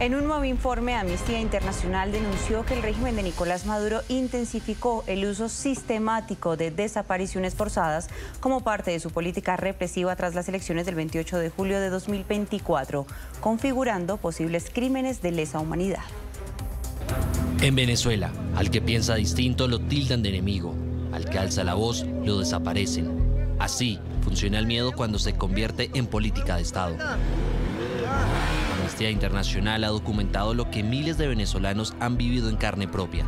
En un nuevo informe, Amnistía Internacional denunció que el régimen de Nicolás Maduro intensificó el uso sistemático de desapariciones forzadas como parte de su política represiva tras las elecciones del 28 de julio de 2024, configurando posibles crímenes de lesa humanidad. En Venezuela, al que piensa distinto lo tildan de enemigo, al que alza la voz lo desaparecen. Así funciona el miedo cuando se convierte en política de Estado. Amnistía Internacional ha documentado lo que miles de venezolanos han vivido en carne propia,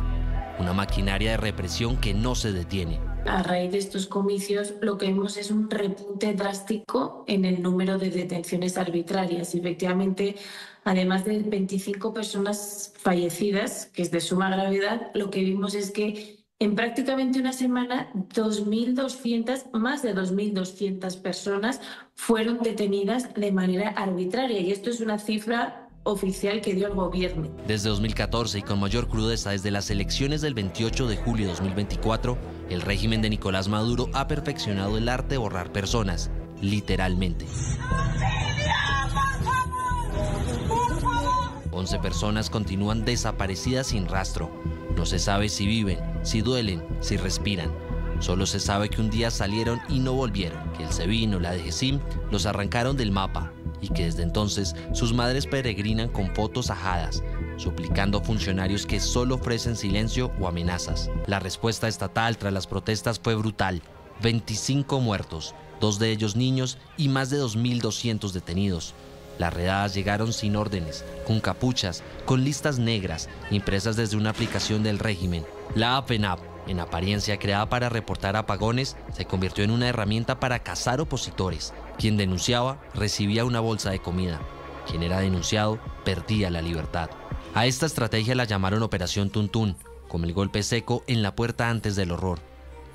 una maquinaria de represión que no se detiene. A raíz de estos comicios, lo que vemos es un repunte drástico en el número de detenciones arbitrarias. Y efectivamente, además de 25 personas fallecidas, que es de suma gravedad, lo que vimos es que en prácticamente una semana, más de 2.200 personas fueron detenidas de manera arbitraria. Y esto es una cifra oficial que dio el gobierno. Desde 2014 y con mayor crudeza desde las elecciones del 28 de julio de 2024, el régimen de Nicolás Maduro ha perfeccionado el arte de borrar personas, literalmente. 11 personas continúan desaparecidas sin rastro. No se sabe si viven, si duelen, si respiran. Solo se sabe que un día salieron y no volvieron, que el SEBIN o la DGCIM los arrancaron del mapa y que desde entonces sus madres peregrinan con fotos ajadas, suplicando a funcionarios que solo ofrecen silencio o amenazas. La respuesta estatal tras las protestas fue brutal: 25 muertos, 2 de ellos niños y más de 2.200 detenidos. Las redadas llegaron sin órdenes, con capuchas, con listas negras, impresas desde una aplicación del régimen. La APENAP, en apariencia creada para reportar apagones, se convirtió en una herramienta para cazar opositores. Quien denunciaba recibía una bolsa de comida. Quien era denunciado perdía la libertad. A esta estrategia la llamaron Operación Tuntún, como el golpe seco en la puerta antes del horror.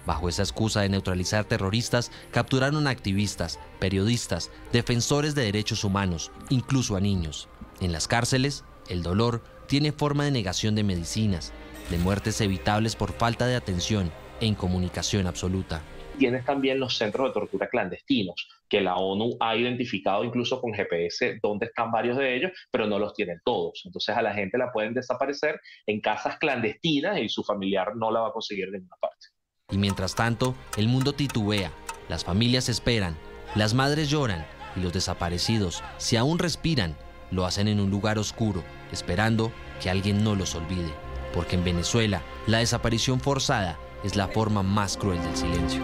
Bajo esa excusa de neutralizar terroristas, capturaron a activistas, periodistas, defensores de derechos humanos, incluso a niños. En las cárceles, el dolor tiene forma de negación de medicinas, de muertes evitables por falta de atención e incomunicación absoluta. Tienes también los centros de tortura clandestinos, que la ONU ha identificado incluso con GPS dónde están varios de ellos, pero no los tienen todos. Entonces a la gente la pueden desaparecer en casas clandestinas y su familiar no la va a conseguir de ninguna parte. Y mientras tanto, el mundo titubea, las familias esperan, las madres lloran y los desaparecidos, si aún respiran, lo hacen en un lugar oscuro, esperando que alguien no los olvide. Porque en Venezuela, la desaparición forzada es la forma más cruel del silencio.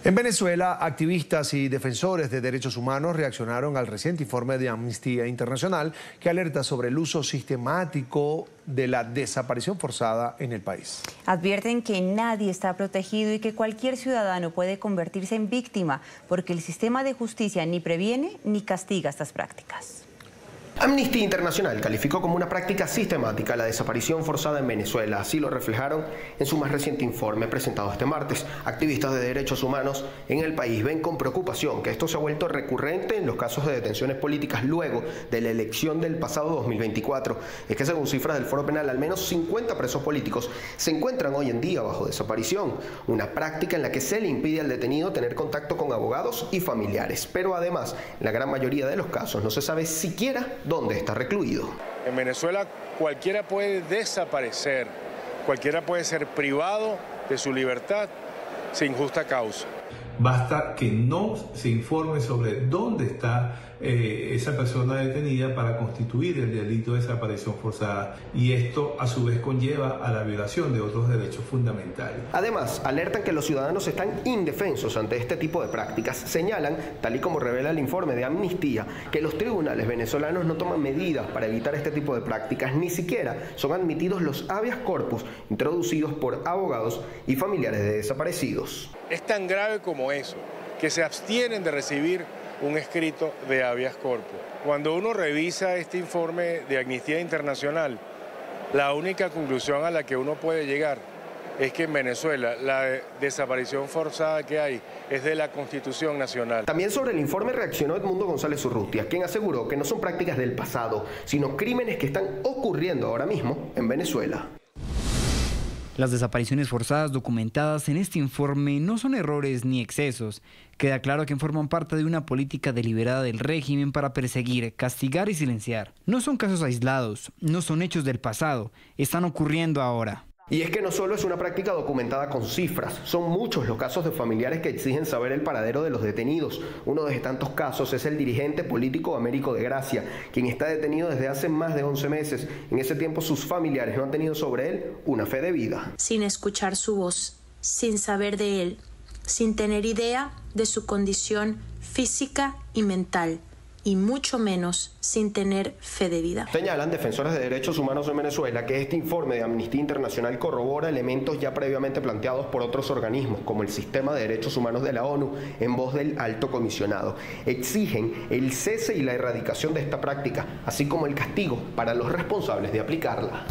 En Venezuela, activistas y defensores de derechos humanos reaccionaron al reciente informe de Amnistía Internacional que alerta sobre el uso sistemático de la desaparición forzada en el país. Advierten que nadie está protegido y que cualquier ciudadano puede convertirse en víctima porque el sistema de justicia ni previene ni castiga estas prácticas. Amnistía Internacional calificó como una práctica sistemática la desaparición forzada en Venezuela. Así lo reflejaron en su más reciente informe presentado este martes. Activistas de derechos humanos en el país ven con preocupación que esto se ha vuelto recurrente en los casos de detenciones políticas luego de la elección del pasado 2024. Es que según cifras del Foro Penal, al menos 50 presos políticos se encuentran hoy en día bajo desaparición. Una práctica en la que se le impide al detenido tener contacto con abogados y familiares. Pero además, en la gran mayoría de los casos no se sabe siquiera dónde está recluido. En Venezuela cualquiera puede desaparecer, cualquiera puede ser privado de su libertad sin justa causa. Basta que no se informe sobre dónde está esa persona detenida para constituir el delito de desaparición forzada, y esto a su vez conlleva a la violación de otros derechos fundamentales. Además, alertan que los ciudadanos están indefensos ante este tipo de prácticas. Señalan, tal y como revela el informe de Amnistía, que los tribunales venezolanos no toman medidas para evitar este tipo de prácticas, ni siquiera son admitidos los habeas corpus introducidos por abogados y familiares de desaparecidos. Es tan grave como eso, que se abstienen de recibir un escrito de habeas corpus. Cuando uno revisa este informe de Amnistía Internacional, la única conclusión a la que uno puede llegar es que en Venezuela la desaparición forzada que hay es de la Constitución Nacional. También sobre el informe reaccionó Edmundo González Urrutia, quien aseguró que no son prácticas del pasado, sino crímenes que están ocurriendo ahora mismo en Venezuela. Las desapariciones forzadas documentadas en este informe no son errores ni excesos. Queda claro que forman parte de una política deliberada del régimen para perseguir, castigar y silenciar. No son casos aislados, no son hechos del pasado, están ocurriendo ahora. Y es que no solo es una práctica documentada con cifras, son muchos los casos de familiares que exigen saber el paradero de los detenidos. Uno de tantos casos es el dirigente político Américo de Gracia, quien está detenido desde hace más de 11 meses. En ese tiempo sus familiares no han tenido sobre él una fe de vida. Sin escuchar su voz, sin saber de él, sin tener idea de su condición física y mental, y mucho menos sin tener fe de vida. Señalan defensores de derechos humanos en Venezuela que este informe de Amnistía Internacional corrobora elementos ya previamente planteados por otros organismos, como el Sistema de Derechos Humanos de la ONU, en voz del Alto Comisionado. Exigen el cese y la erradicación de esta práctica, así como el castigo para los responsables de aplicarla.